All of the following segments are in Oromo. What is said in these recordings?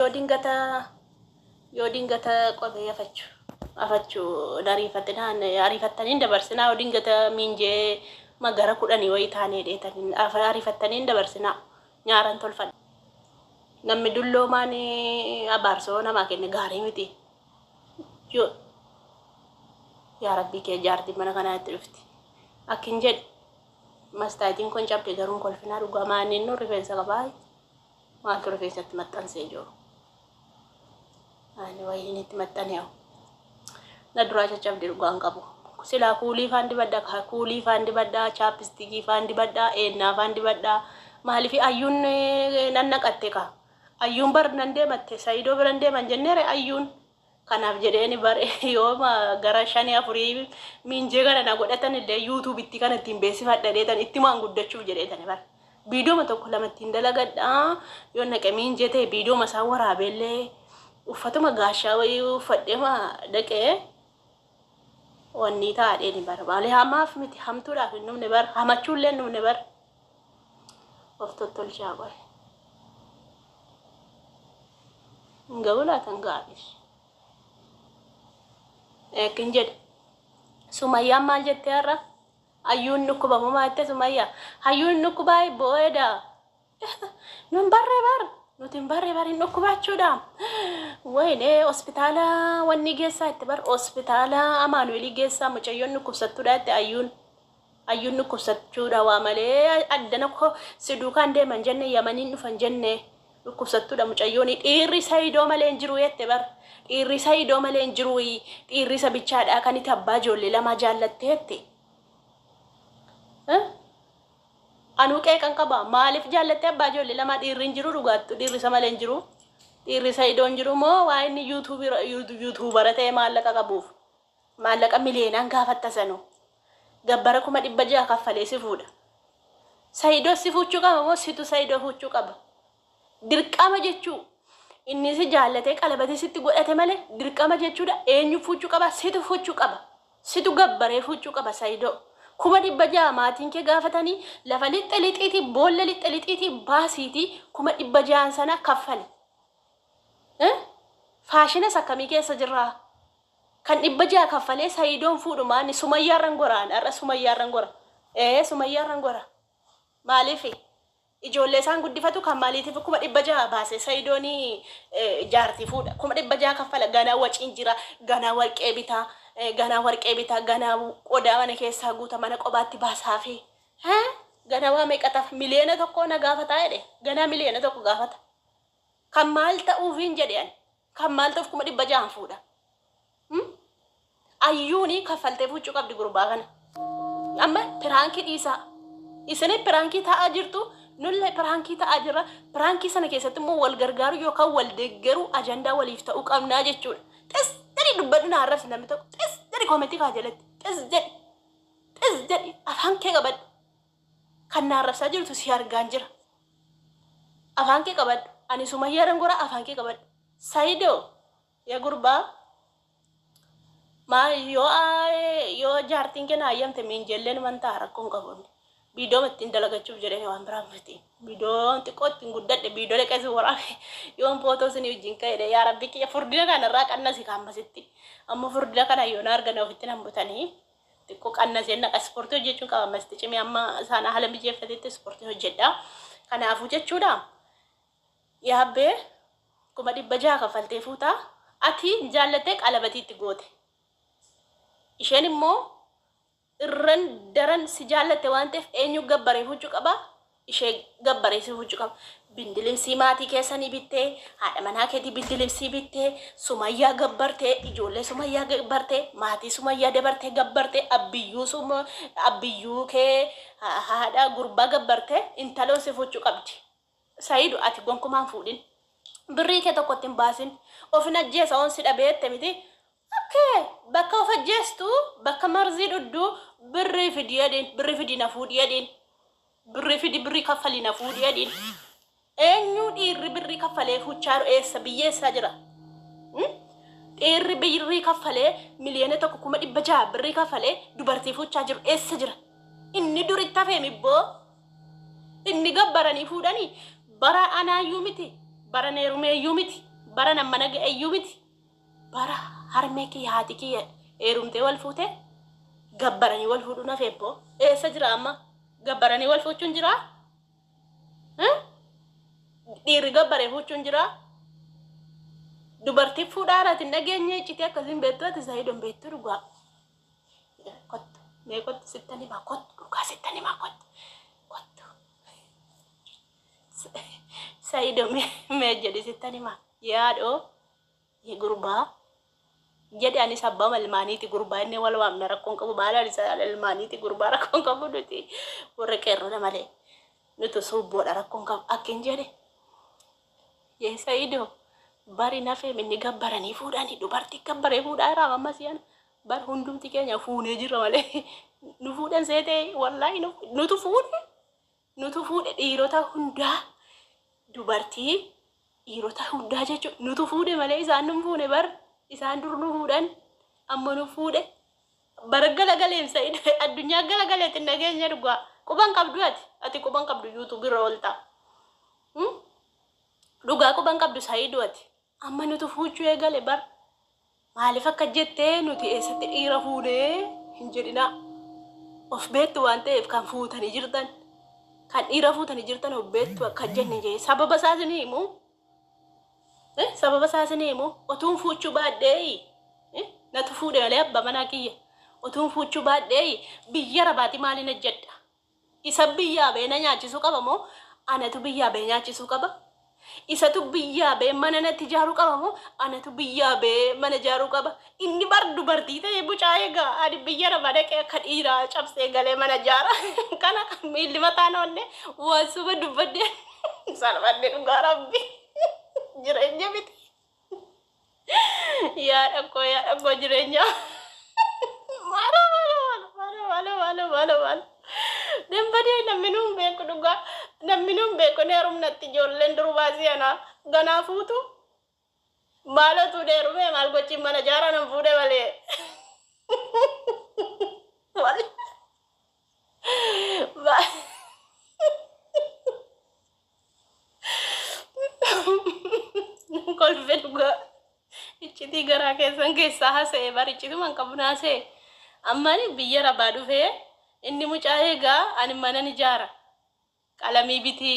Yodingata qobe afachu arifattaniin dabarsinaa yodingata minjee magara kudhanii wayii taanee dheetaniin arifattaniin dabarsinaa nyaaran tolfadha. Namni dulloomaan abaarsoo namaa kenne gaarii miti. Yoo yaa rabbii kee jaartii mana kanaatti dhufti. Akkin jedhe mastaatiin kun cabde garuun kolfinaa dhugaa maannin nu rifeensa qabaa. Maaltu rifeensatti maxxansee jiru. Ani wayiin itti maxxanee na duraa caccabde dhugaan qabu. Silaa kuulii faan dibaddaa, chaapistikii faan dibaddaa, eennaa faan dibaddaa. Maaliif ayyuun nannaqatte ka? Ayyuun bar nan deematte Saidoo biran deeman jenneere ayyuun. Kanaaf jedheeni bare yooma gara 5-4 minjee kana na godhatan illee YouTube'itti kan ittiin beeksifadha dheetan itti maan guddachuuf jedheetani bare. Viidiyooma tokko lama ittiin dalagadhaa yoo naqe minjee ta'e viidiyooma isaa waraabeellee uffatuma gaashaa wayii uffadheema dhaqee wanni taa'adheeni bara. Maalee hamaaf miti hamtuudhaaf hin dhumne bara hamachuullee hin dhumne bara. Of tottolchaa qoe. Gawulaatan gaafis. Ekin jedhe Sumayyaan maal jettee har'a? Ayuun nukkubamu maatte Sumayyaa. Ayuun nukkubaa boo'eedha. Nun barree bar. Nutin barree barin nukkubachuudha. Wayne hospitaala wanni geessaa itti bar hospitaala Amaanuelii geessaa mucayyoon nukkubsattuudha itti Ayuun nukkubsachuudha waa malee addana ko siduukaan deeman jenne Yamaniin dhufan jenne nukkubsattuudha mucayyoon dhiirri Saidoo malee hin jiru jette bar. Dhiirri Saidoo malee hin jiru dhiirri sabichaadha kan itti abbaa ijoollee lama jaallatteetti. Anu qeeqan qaba maaliif jaallattee abbaa ijoollee lama dhiirri hin jiru dhugaattu dhiirri isa malee hin jiru. Dhiirri Saidoo hin jiru moo waa inni YouTuber ta'e maallaqa qabuuf maallaqa miliyeenaan gaafatta sanu. Gabbara 600 kaffalee si fuudha. Saidoo si fuchuu qaba moo situ Saidoo fuchuu qaba? Dirqama jechuu inni si jaallatee qalabate sitti godhate malee dirqama jechuudha eenyu fuchuu qaba situ fuchuu qaba. Situ gabbaree fuchuu qaba Saidoo. 600 maatiin kee gaafatanii lafa lixxalixiitii boolla lixxalixiitii baasiitii 600 sana kaffale. Faashina sakkamii keessa jirraa? Kan 600 kaffalee Saidoon fuudhumaan Sumayyaarran goraan arra Sumayyaarran gora. Sumayyaarran gora. Maaliif ijoollee isaan guddifatu kan maaliitiif 600 baase Saidoonii jaartii fuudha. 600 kaffala ganaa waciin jira ganaa warqee bitaa ganaa qodaa mana keessaa guuta mana qobaatti baasaafi. Ganaa waa meeqataaf miliyoona tokko na gaafata jedhe ganaa miliyoona tokko gaafata. Kan maal ta'uufiin jedhean kan maal ta'uuf 600 fuudha. Ayyuuni kaffaltee fuchuu qabdi gurbaa kana. Amma piraankii dhiisaa. Isini piraankii ta'aa jirtu nulle piraankii ta'aa jirra. Piraankii sana keessatti immoo wal gargaaru yookaan wal deeggaru ajandaa waliif ta'uu qabnaa jechuudha. Xis jedhi dubbadhu na arrabsi namni tokko. Xis jedhi koomentii kaa jalatti. Xis jedhi afaan kee qabadhu. Kan na arrabsaa jirtu si argaan jira. Afaan kee qabadhu. Ani Sumayyaaran gora afaan kee qabadhu. Saidoo yaa gurbaa ma yoo jaartiin kee naayyamte minjelleen manta rakkoon qabuun biidoo ittiin dalagachuuf jedhanii waan biraa miti biidoo xiqqoo ittiin guddadhe biidoo leqeessi waraabe yoon footoo isin wajjin ka'edha yaa rabbi kiyya furdina kanarraa qannasi kaammasitti amma furdina kana yoon argana ofitti nan butanii xiqqoo qannaseen naqa ispoortii hojjechuun qaba masti cimee amma sana haala mijeeffatetti ispoortii hojjedha kanaafuu jechuudha yaabbee 600 kaffaltee fuutaa ati jaallattee qalabatiitti goote. Isheen immoo irran daran si jaallatte waan ta'eef eenyu gabbaree fuchuu qaba? Ishee gabbaree si fuchuu qaba. Bindilimsii maatii keessanii bittee haadha manaa keetii bindilimsii bittee Sumayyaa gabbartee ijoollee Sumayyaa gabbartee maatii Sumayyaa dabartee gabbartee abiyyuu kee haadha gurbaa gabbartee intaloon si fuchuu qabdi. Saidoo ati gonkumaan fuudhin. Birrii kee tokkotti hin baasin. Ofin ajjeesa on si dhabeette miti. Baka of ajjeestu bakka marzii dhuddu birrii fidi na fuudhi jedhin. Birrii kaffali na fuudhi jedhin. Eenyu dhiirri birrii kaffalee fuchaaru eessa biyyeessaa jira? Dhiirri birrii kaffalee miliyoona tokko 600 birrii kaffalee dubartii fuchaa jiru eessa jira? Inni duritti hafee mibboo inni gabbaranii fuudhanii bara anaayyuu miti bara neerumeeyyuu miti Barana mana ga ayyubiti. Bara harmee kiyya haati kiyya heerumtee wal fuute gabbaranii wal fuudhu na feebbo. Eessa jira amma? Gabbaranii wal fuuchuun jira? Dhiirri gabbaree fuuchuun jira? Dubartii fuudhaaraati nageenye iccitii akkasiin beektu ati Seidon beektu dhugaa. Kottu mee kottu sittani maa kottu dhugaa sittani maa kottu kottu. Seidon mee jedhi sittani maa yaadoo ye gurbaa jedhi ani sabba malmaaniiti gurbaa inni wal waamna rakkoon qabu baala isa malmaaniiti gurbaa rakkoon qabu nuti warra qeerroo malee nuti subboodha rakkoon qabu akkin jedhe ye Seidon bari nafee minni gabbaranii fuudhanii dubartii gabbaree fuudhaa irraa amma si'an bar hundumti keenya fuunee jirra malee nu fuudhan seetee wallahi nutu fuudhe dhiirota hundaa dubartii dhiirota hundaa jechuun nutu fuudhe malee isaan nu fuune bar isaan dur nu fuudhan amma nu fuudhe bar galagaleemsa addunyaa galagaleetti nageenya dhugaa quban qabdu ati quban qabdu YouTube irra oolta dhugaa quban qabdu Seidon ati amma nutu fuuchuu eegale bar maaliif akka jettee nuti eessatti dhiira fuudhee hin jedhina of beektu waan ta'eef kan fuutanii jirtan kan dhiira fuutanii jirtan of beektu akka jenne jee sababa isaasini himu sababa isaasini himu otuun fuuchuu baadhee natu fuudhe malee abba manaa kiyya otuun fuuchuu baadhee biyya rabaati maaliin hojjedha isa biyyaa bee na nyaachisuu qaba moo anatu biyyaa bee nyaachisuu qaba isatu biyyaa bee mana natti ijaaruu qaba moo anatu biyyaa bee mana ijaaruu qaba inni bar dubartii ta'e bucaa eegaa ani biyya rabaa dhaqee akka dhiiraa cabsee galee mana ijaara kana miilli mataan oonne waan suba dubbadde salphadde dhugaa rabbi jireenya miti yaa dhaggoo jireenya maala dembadee namni nuun beeku dhugaa namni nuun beeku neerumnatti ijoolleen durbaasii ana ganaa fuutu maalatu deerume maal gochiin mana ijaara nan fuudhe malee kolfe dhugaa iccitii garaa keessan keessaa hasee barichituman qabu naasee ammani biyya rabaa dhufee inni mucaa eegaa ani mana ijaara qalamii biti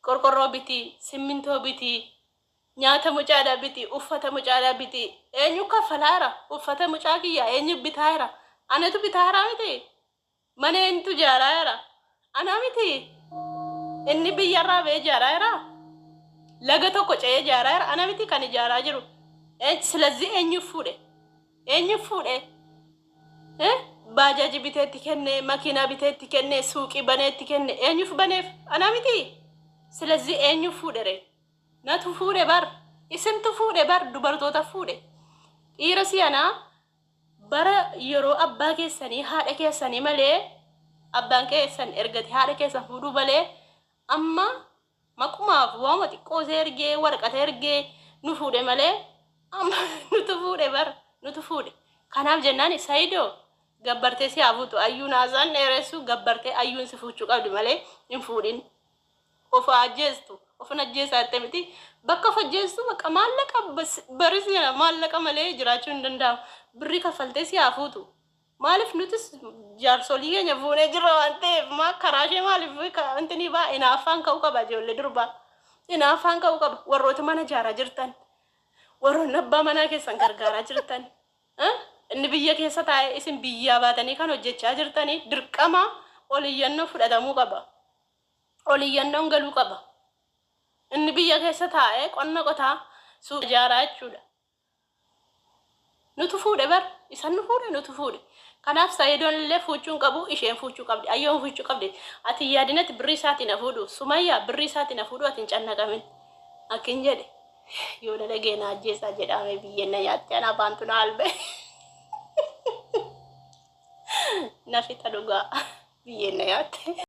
qorqorroo biti simmintoo biti nyaata mucaadhaa biti uffata mucaadhaa biti eenyu kaffalaara uffata mucaa kiyya eenyu bitaara anatu bitaara miti mana eenyutu ijaaraara ana miti inni biyyarraa bee ijaaraara laga tokko ce'ee ijaaraara ana miti kan ijaaraa jiru silazii eenyu fuudhe baajaji biteetti kenne makiinaa biteetti kenne suuqii baneetti kenne eenyuuf baneef ana miti silazii eenyu fuudhere natu fuudhe bar isintu fuudhe bar dubartoota fuudhe dhiira si'anaa bara yeroo abbaa keessanii haadha keessanii malee abbaan keessan ergate haadha keessan fuudhuu malee amma maqumaaf waama xiqqoosee ergee warqata ergee nu fuudhe malee amma nutu fuudhe bar nutu fuudhe kanaaf jennaan Seidon gabbartee si hafuutu Ayun haasaan dheeressu gabbartee Ayun si fuuchuu qabdi malee hin fuudhin of ajjeestu of najjeessaa jettee miti bakka of ajjeestu bakka maallaqa barisina maallaqa malee jiraachuu hin danda'amu birrii kaffaltee si hafuutu maaliif nutis jaarsolii keenya fuunee jirra waan ta'eef maa karaa ishee maaliif intini baa inaaffaan ka'uu qaba ijoollee durbaa inaaffaan ka'uu qaba warroota mana ijaaraa jirtan warroonni abbaa manaa keessan gargaaraa jirtan inni biyya keessa taa'ee isin biyyaa baatanii kan hojjechaa jirtanii dirqama oliyyannoo fudhatamuu qaba oliyyannoon galuu qaba inni biyya keessa taa'ee qonna qotaa suuqa ijaaraa jechuudha nutu fuudhe bar isan nu fuudhe nutu fuudhe kanaaf Seidon illee fuuchuun qabu isheen fuuchuu qabdi Ayyoon fuuchuu qabdi ati yaadinatti birrii isaatiin na fuudhu Sumayyaa birrii isaatiin na fuudhu ati hin cannaqamin akkin jedhe yoo dalagee na ajjeesaa jedhame biyyeen na nyaatte ana baantu na albe nafita dhugaa biyyeen na nyaatte